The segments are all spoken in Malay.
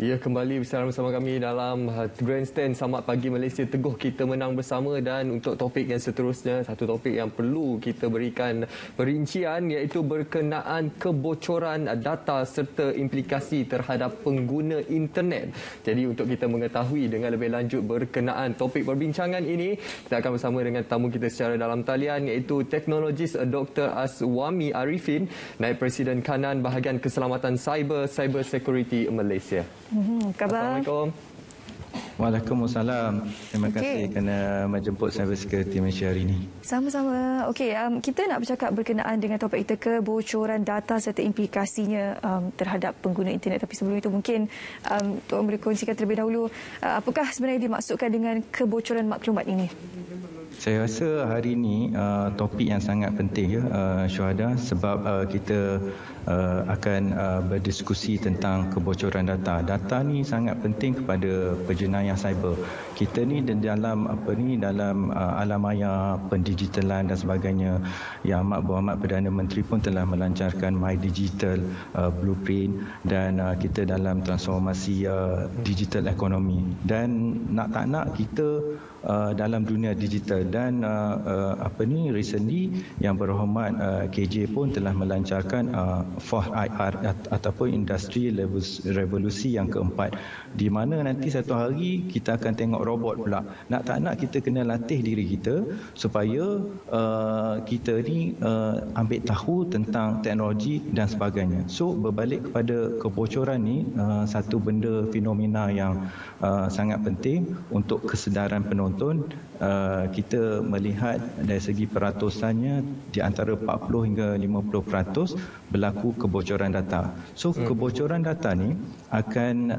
Ya, kembali bersama kami dalam Grandstand Selamat Pagi Malaysia. Teguh kita menang bersama, dan untuk topik yang seterusnya, satu topik yang perlu kita berikan perincian iaitu berkenaan kebocoran data serta implikasi terhadap pengguna internet. Jadi untuk kita mengetahui dengan lebih lanjut berkenaan topik perbincangan ini, kita akan bersama dengan tamu kita secara dalam talian iaitu teknologis Dr. Aswami Arifin, Naib Presiden Kanan Bahagian Keselamatan Cyber Security Malaysia. Khabar? Assalamualaikum. Waalaikumsalam. Terima kasih kerana menjemput Cyber Security Malaysia hari ini. Sama-sama. Okey, kita nak bercakap berkenaan dengan topik kita, kebocoran data serta implikasinya terhadap pengguna internet. Tapi sebelum itu mungkin Tuan boleh kongsikan terlebih dahulu apakah sebenarnya dimaksudkan dengan kebocoran maklumat ini? Saya rasa hari ini topik yang sangat penting ya, Syuhada, sebab kita akan berdiskusi tentang kebocoran data. Data ni sangat penting kepada penjenayah cyber. Kita ni dalam dalam alam maya pendigitalan dan sebagainya, Yang Amat Berhormat Perdana Menteri pun telah melancarkan My Digital Blueprint, dan kita dalam transformasi digital ekonomi. Dan nak tak nak kita dalam dunia digital, dan recently Yang Berhormat KJ pun telah melancarkan 4IR ataupun Industri Revolusi yang keempat, di mana nanti satu hari kita akan tengok robot pula. Nak tak nak kita kena latih diri kita supaya kita ni ambil tahu tentang teknologi dan sebagainya. So berbalik kepada kebocoran ni, satu benda fenomena yang sangat penting untuk kesedaran penonton. Kita melihat dari segi peratusannya di antara 40 hingga 50% berlaku kebocoran data. So kebocoran data ni akan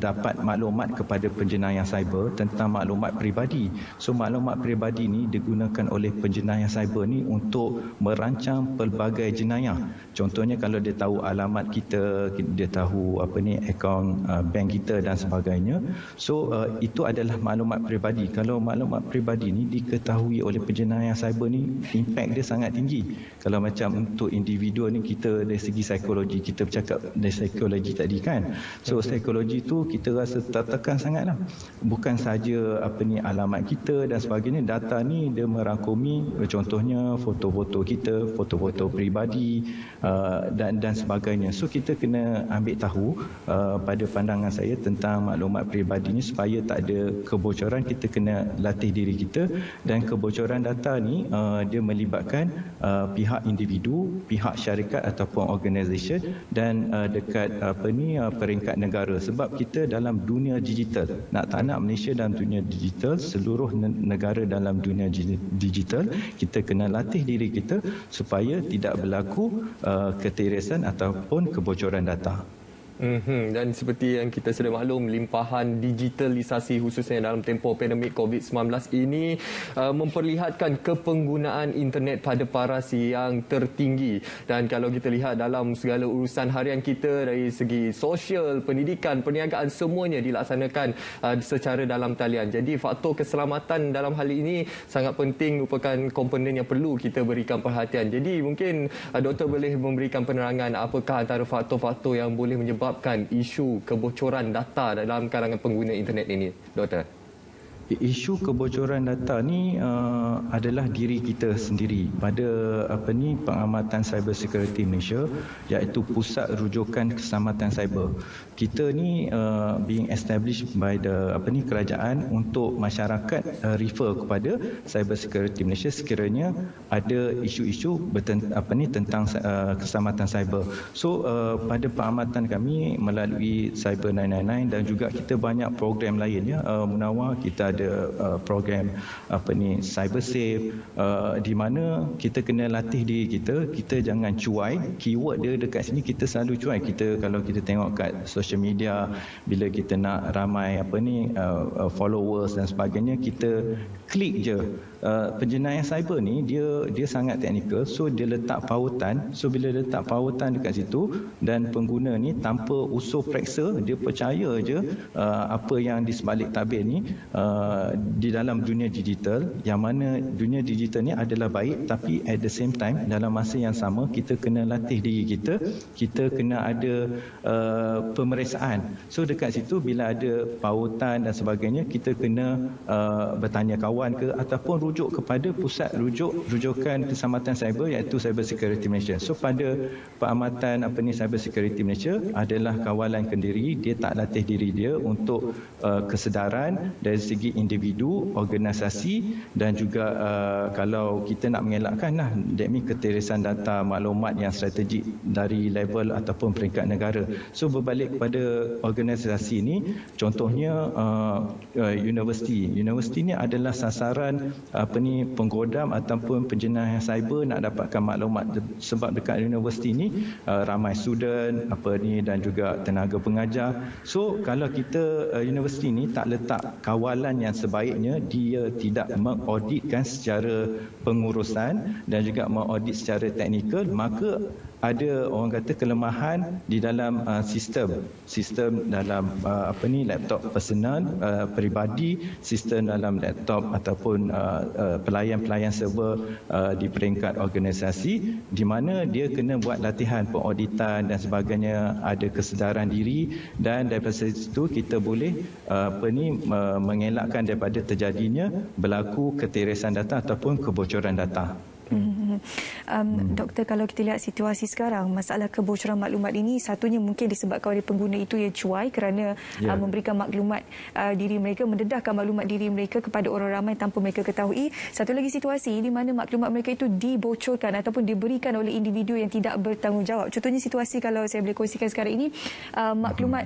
dapat maklumat kepada penjenayah cyber tentang maklumat peribadi. So maklumat peribadi ni digunakan oleh penjenayah cyber ni untuk merancang pelbagai jenayah. Contohnya kalau dia tahu alamat kita, dia tahu akaun bank kita dan sebagainya. So itu adalah maklumat peribadi. Kalau maklumat peribadi ni diketahui oleh penjenayah cyber ni, impact dia sangat tinggi. Kalau macam untuk individu ni, kita dari segi psikologi, kita bercakap dari psikologi tadi kan. So psikologi tu kita rasa tertekan sangatlah. Bukan saja alamat kita dan sebagainya, data ni dia merangkumi contohnya foto-foto kita, foto-foto peribadi dan sebagainya. So kita kena ambil tahu pada pandangan saya tentang maklumat peribadi ni, supaya tak ada kebocoran. Kita kena latih diri kita, dan kebocoran data ni dia melibatkan pihak individu, pihak syarikat ataupun organisasi, dan dekat peringkat negara. Sebab kita dalam dunia digital, nak tak nak Malaysia dalam dunia digital, seluruh negara dalam dunia digital, kita kena latih diri kita supaya tidak berlaku ketirisan ataupun kebocoran data. Dan seperti yang kita sudah maklum, limpahan digitalisasi khususnya dalam tempoh pandemik COVID-19 ini memperlihatkan kepenggunaan internet pada paras yang tertinggi. Dan kalau kita lihat dalam segala urusan harian kita, dari segi sosial, pendidikan, perniagaan, semuanya dilaksanakan secara dalam talian. Jadi faktor keselamatan dalam hal ini sangat penting, merupakan komponen yang perlu kita berikan perhatian. Jadi mungkin doktor boleh memberikan penerangan apakah antara faktor-faktor yang boleh menyebabkan isu kebocoran data dalam kalangan pengguna internet ini, Doktor? Isu kebocoran data ni adalah diri kita sendiri. Pada pengamatan Cyber Security Malaysia, iaitu Pusat Rujukan Keselamatan Cyber, kita ni being established by the kerajaan untuk masyarakat refer kepada Cyber Security Malaysia sekiranya ada isu-isu tentang keselamatan cyber. So pada pengamatan kami melalui Cyber 999, dan juga kita banyak program lain ya, Munawar, kita ada program cyber safe, di mana kita kena latih diri kita. Kita jangan cuai. Keyword dia dekat sini, kita selalu cuai. Kalau kita tengok kat social media, bila kita nak ramai followers dan sebagainya, kita klik je. Penjenayah cyber ni dia sangat teknikal. So dia letak pautan. So bila letak pautan dekat situ, dan pengguna ni tanpa usul periksa, dia percaya je apa yang di sebalik tabir ni di dalam dunia digital, yang mana dunia digital ni adalah baik, tapi at the same time dalam masa yang sama kita kena latih diri kita kena ada pemeriksaan. So dekat situ bila ada pautan dan sebagainya, kita kena bertanya kawan ke ataupun rujuk kepada pusat rujukan keselamatan cyber, iaitu Cyber Security Malaysia. So pada pengamatan Cyber Security Malaysia adalah kawalan kendiri, dia tak latih diri dia untuk kesedaran dari segi individu, organisasi dan juga kalau kita nak mengelakkan keteresan data maklumat yang strategik dari level ataupun peringkat negara. So berbalik kepada organisasi ini, contohnya universiti ni adalah sasaran penggodam ataupun penjenayah cyber nak dapatkan maklumat, sebab dekat universiti ni ramai student dan juga tenaga pengajar. So kalau kita universiti ni tak letak kawalan yang sebaiknya, dia tidak mengauditkan secara pengurusan dan juga mengaudit secara teknikal, maka ada orang kata kelemahan di dalam sistem dalam laptop personal peribadi, sistem dalam laptop ataupun pelayan server di peringkat organisasi, di mana dia kena buat latihan pengauditan dan sebagainya, ada kesedaran diri, dan daripada situ kita boleh mengelakkan daripada terjadinya berlaku keteresan data ataupun kebocoran data. Doktor, kalau kita lihat situasi sekarang, masalah kebocoran maklumat ini satunya mungkin disebabkan oleh pengguna itu yang cuai kerana memberikan maklumat diri mereka, mendedahkan maklumat diri mereka kepada orang ramai tanpa mereka ketahui. Satu lagi situasi di mana maklumat mereka itu dibocorkan ataupun diberikan oleh individu yang tidak bertanggungjawab. Contohnya situasi, kalau saya boleh kongsikan sekarang ini, maklumat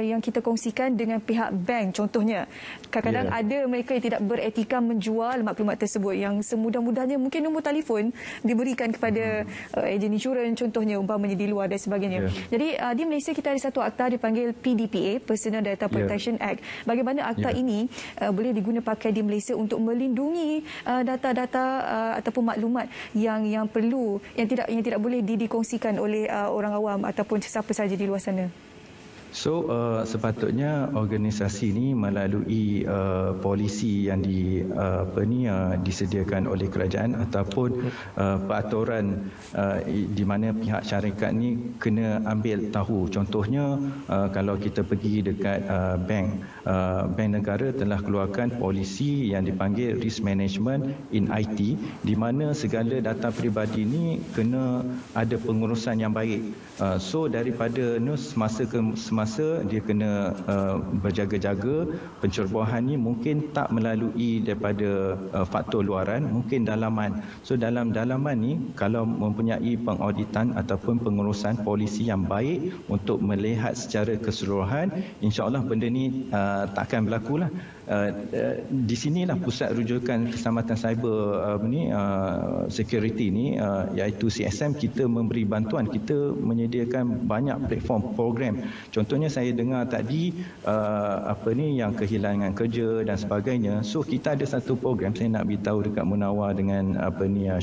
yang kita kongsikan dengan pihak bank contohnya. Kadang-kadang ada mereka yang tidak beretika menjual maklumat tersebut, yang semudah-mudahnya mungkin nombor telefon diberikan kepada ejen insurans contohnya, umpamanya di luar dan sebagainya. Jadi di Malaysia kita ada satu akta dipanggil PDPA, Personal Data Protection Act. Bagaimana akta ini boleh diguna pakai di Malaysia untuk melindungi data-data ataupun maklumat yang perlu, yang tidak boleh dikongsikan oleh orang awam ataupun siapa saja di luar sana? So sepatutnya organisasi ini melalui polisi yang disediakan oleh kerajaan ataupun peraturan di mana pihak syarikat ni kena ambil tahu. Contohnya kalau kita pergi dekat bank negara telah keluarkan polisi yang dipanggil Risk Management in IT, di mana segala data peribadi ni kena ada pengurusan yang baik. So daripada semasa ke semasa dia kena berjaga-jaga. Pencerobohan ni mungkin tak melalui daripada faktor luaran, mungkin dalaman. So dalam dalaman ni kalau mempunyai pengauditan ataupun pengurusan polisi yang baik untuk melihat secara keseluruhan, insya-Allah benda ni takkan berlaku lah. Di sinilah pusat rujukan keselamatan cyber security ni, iaitu CSM, kita memberi bantuan, kita menyediakan banyak platform program. Contohnya saya dengar tadi yang kehilangan kerja dan sebagainya. So kita ada satu program, saya nak beritahu dekat Munawar dengan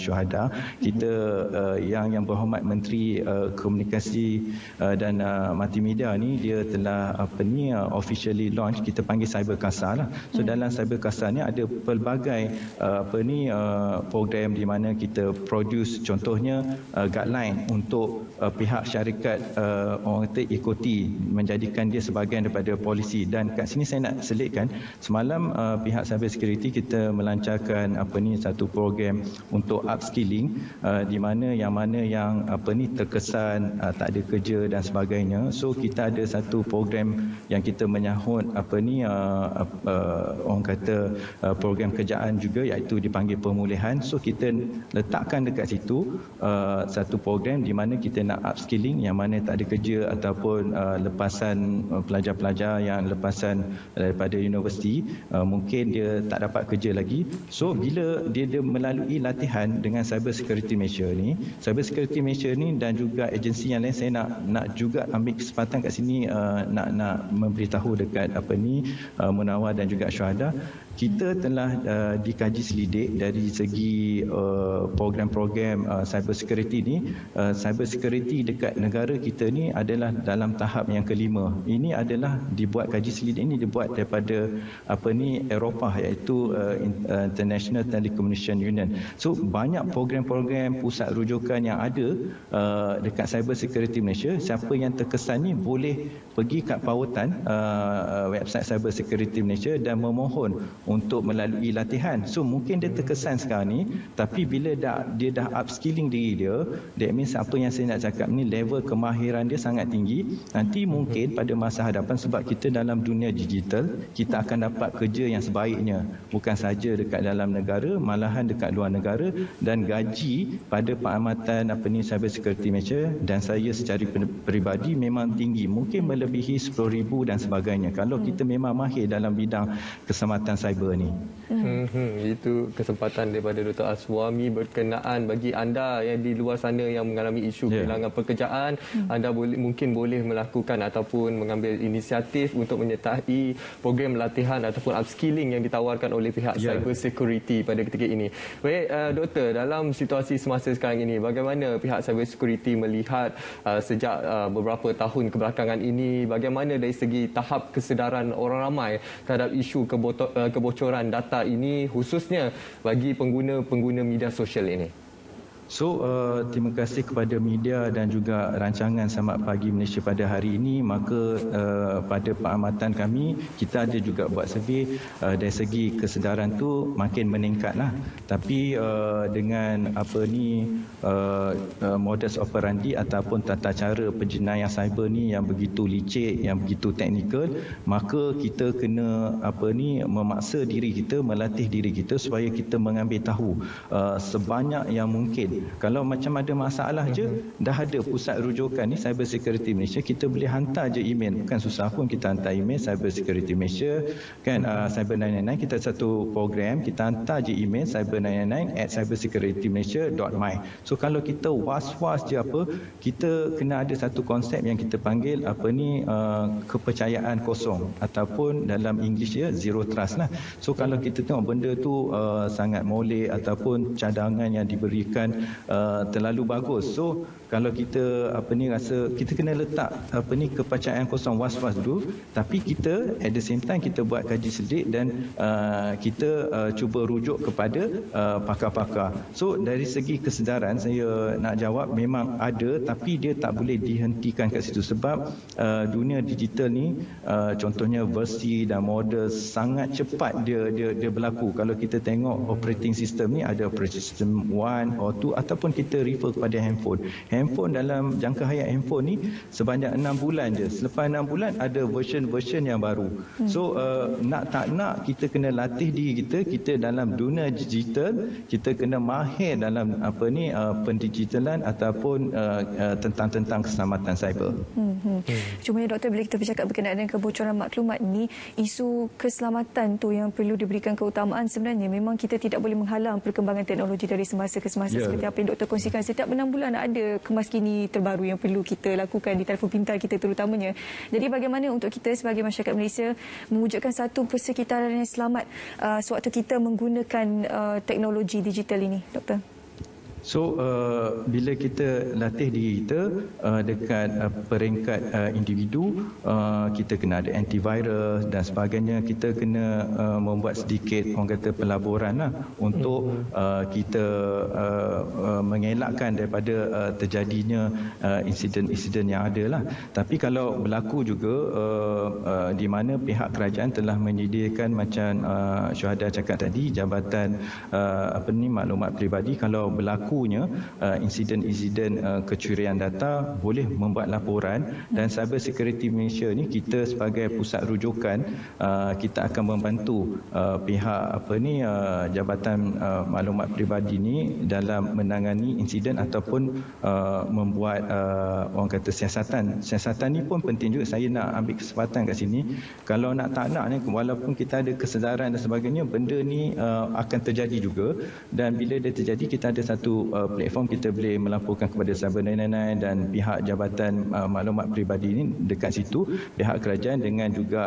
Syuhada. Kita yang berhormat Menteri Komunikasi dan Multimedia ni, dia telah officially launch, kita panggil Cyber Casa lah. So dalam Cyber Casa ni ada pelbagai program di mana kita produce, contohnya guideline untuk pihak syarikat orang kata ikuti, menjadikan dia sebahagian daripada polisi. Dan kat sini saya nak selitkan, semalam pihak cyber security kita melancarkan satu program untuk upskilling, di mana yang terkesan tak ada kerja dan sebagainya. So kita ada satu program yang kita menyahut orang kata program kerjaan juga, iaitu dipanggil pemulihan. So kita letakkan dekat situ satu program di mana kita nak upskilling yang mana tak ada kerja ataupun lepasan pelajar-pelajar yang lepasan daripada universiti, mungkin dia tak dapat kerja lagi. So bila dia melalui latihan dengan Cyber Security Malaysia ni, Cyber Security Malaysia ni dan juga agensi yang lain, saya nak juga ambil kesempatan kat sini nak memberitahu dekat Munawar dan juga Syuhada, kita telah dikaji selidik dari segi program-program cyber security ni. Cyber security dekat negara kita ni adalah dalam tahap yang kelima. Ini adalah dibuat kaji selidik ini dibuat daripada Eropah, iaitu International Telecommunication Union. So banyak program-program pusat rujukan yang ada dekat cyber security Malaysia. Siapa yang terkesan ni boleh pergi kat pautan website cyber security Malaysia dan memohon untuk melalui latihan. So mungkin dia terkesan sekarang ni, tapi bila dia dah upskilling diri dia, that means apa yang saya nak cakap ni, level kemahiran dia sangat tinggi. Nanti mungkin pada masa hadapan, sebab kita dalam dunia digital, kita akan dapat kerja yang sebaiknya, bukan saja dekat dalam negara, malahan dekat luar negara. Dan gaji pada pengamatan cyber security Malaysia dan saya secara peribadi memang tinggi, mungkin melebihi 10,000 dan sebagainya kalau kita memang mahir dalam bidang keselamatan cyber ni. Itu kesempatan daripada Dr. Aswami berkenaan bagi anda yang di luar sana yang mengalami isu kehilangan pekerjaan. Anda mungkin boleh melakukan ataupun mengambil inisiatif untuk menyertai program latihan ataupun upskilling yang ditawarkan oleh pihak cyber security pada ketika ini. Baik, Doktor, dalam situasi semasa sekarang ini, bagaimana pihak cyber security melihat sejak beberapa tahun kebelakangan ini, bagaimana dari segi tahap kesedaran orang ramai terhadap isu kebocoran data ini, khususnya bagi pengguna media sosial ini? So, terima kasih kepada media dan juga rancangan Selamat Pagi Malaysia pada hari ini. Maka pada pengamatan kami, kita ada juga buat survey dari segi kesedaran tu makin meningkatlah. Tapi dengan modus operandi ataupun tata cara penjenayah cyber ni yang begitu licik, yang begitu teknikal, maka kita kena memaksa diri kita, melatih diri kita supaya kita mengambil tahu sebanyak yang mungkin. Kalau macam ada masalah je, dah ada pusat rujukan ni Cyber Security Malaysia, kita boleh hantar je email, bukan susah pun kita hantar email Cyber Security Malaysia kan, Cyber 999 kita satu program, kita hantar je email cyber999@cybersecuritymalaysia.my. So kalau kita was-was je kita kena ada satu konsep yang kita panggil kepercayaan kosong, ataupun dalam English zero trust lah. So kalau kita tengok benda tu sangat molek ataupun cadangan yang diberikan terlalu bagus, so kalau kita rasa kita kena letak kepercayaan kosong, was-was dulu, tapi kita at the same time kita buat kaji selidik dan kita cuba rujuk kepada pakar-pakar. So dari segi kesedaran, saya nak jawab memang ada, tapi dia tak boleh dihentikan kat situ sebab dunia digital ni contohnya versi dan model sangat cepat dia berlaku. Kalau kita tengok operating system ni, ada operating system 1 or 2 ataupun kita refer kepada handphone dalam jangka hayat handphone ni sebanyak 6 bulan je. Selepas 6 bulan ada version yang baru. So nak tak nak kita kena latih diri kita dalam dunia digital, kita kena mahir dalam pendigitalan ataupun tentang keselamatan cyber. Cumanya Doktor, bila kita bercakap berkenaan dengan kebocoran maklumat ni, isu keselamatan tu yang perlu diberikan keutamaan. Sebenarnya memang kita tidak boleh menghalang perkembangan teknologi dari semasa ke semasa, seperti apa yang Doktor kongsikan. Setiap 6 bulan ada kemaskini terbaru yang perlu kita lakukan di telefon pintar kita terutamanya. Jadi bagaimana untuk kita sebagai masyarakat Malaysia mewujudkan satu persekitaran yang selamat sewaktu kita menggunakan teknologi digital ini, Doktor? So bila kita latih diri kita dekat peringkat individu, kita kena ada antivirus dan sebagainya, kita kena membuat sedikit orang kata pelaburan lah untuk kita mengelakkan daripada terjadinya insiden-insiden yang ada lah. Tapi kalau berlaku juga di mana pihak kerajaan telah menyediakan macam Syuhada cakap tadi, Jabatan Maklumat Peribadi, kalau berlaku insiden-insiden kecurian data boleh membuat laporan, dan Cyber Security Malaysia ni kita sebagai pusat rujukan kita akan membantu pihak Jabatan Maklumat Peribadi ni dalam menangani insiden ataupun membuat orang kata siasatan ni pun penting juga. Saya nak ambil kesempatan kat sini, kalau nak tak nak ni, walaupun kita ada kesedaran dan sebagainya, benda ni akan terjadi juga, dan bila dia terjadi kita ada satu satu platform kita boleh melaporkan kepada Cyber 999 dan pihak Jabatan Maklumat Peribadi ini dekat situ, pihak kerajaan dengan juga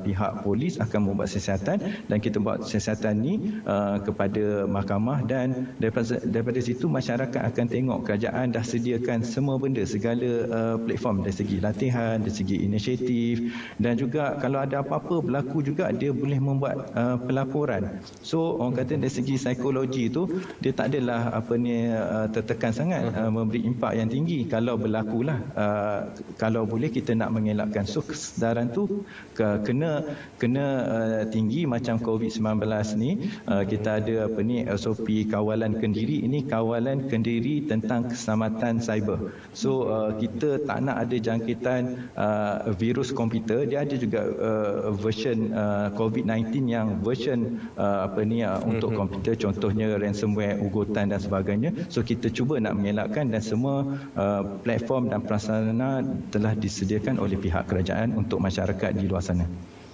pihak polis akan membuat siasatan dan kita buat siasatan ni kepada mahkamah dan daripada situ masyarakat akan tengok kerajaan dah sediakan semua benda, segala platform dari segi latihan, dari segi inisiatif dan juga kalau ada apa-apa berlaku juga dia boleh membuat pelaporan. So orang kata dari segi psikologi tu dia tak adalah tertekan sangat memberi impak yang tinggi kalau berlakulah. Kalau boleh kita nak mengelakkan. So kesedaran tu kena tinggi macam COVID-19 ni. Kita ada SOP kawalan kendiri. Ini kawalan kendiri tentang keselamatan cyber. So kita tak nak ada jangkitan virus komputer. Dia ada juga version COVID-19 yang version untuk komputer, contohnya ransomware, ugutan dan sebagainya. So kita cuba nak mengelakkan dan semua platform dan prasarana telah disediakan oleh pihak kerajaan untuk masyarakat di luar sana.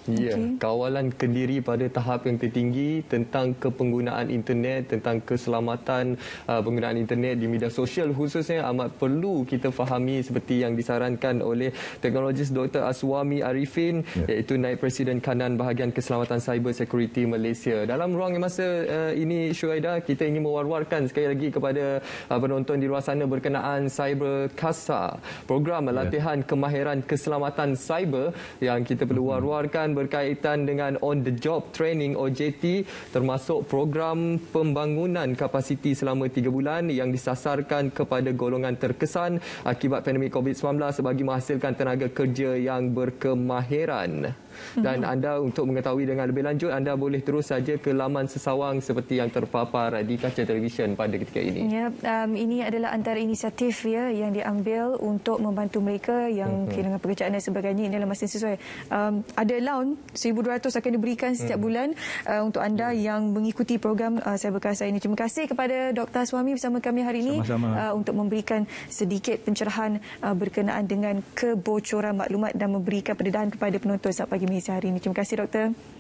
Ya, kawalan kendiri pada tahap yang tertinggi tentang kepenggunaan internet, tentang keselamatan penggunaan internet di media sosial khususnya amat perlu kita fahami seperti yang disarankan oleh teknologis Dr. Aswami Arifin, iaitu Naib Presiden Kanan Bahagian Keselamatan Cyber Security Malaysia. Dalam ruang masa ini, Syuhaida, kita ingin mewar-warkan sekali lagi kepada penonton di luar sana berkenaan Cyber CASA, program latihan kemahiran keselamatan cyber yang kita perlu war-warkan berkaitan dengan on the job training OJT, termasuk program pembangunan kapasiti selama 3 bulan yang disasarkan kepada golongan terkesan akibat pandemik COVID-19 bagi menghasilkan tenaga kerja yang berkemahiran. Dan anda untuk mengetahui dengan lebih lanjut, anda boleh terus saja ke laman sesawang seperti yang terpapar di kaca televisyen pada ketika ini. Ya, ini adalah antara inisiatif yang diambil untuk membantu mereka yang kehilangan pekerjaan dan sebagainya. Ini adalah masih sesuai. Ada allowance 1,200 akan diberikan setiap bulan untuk anda yang mengikuti program Cyber CASA ini. Terima kasih kepada Dr. Aswami bersama kami hari ini untuk memberikan sedikit pencerahan berkenaan dengan kebocoran maklumat dan memberikan pendedahan kepada penonton saat pagi Malaysia hari ini. Terima kasih, Doktor.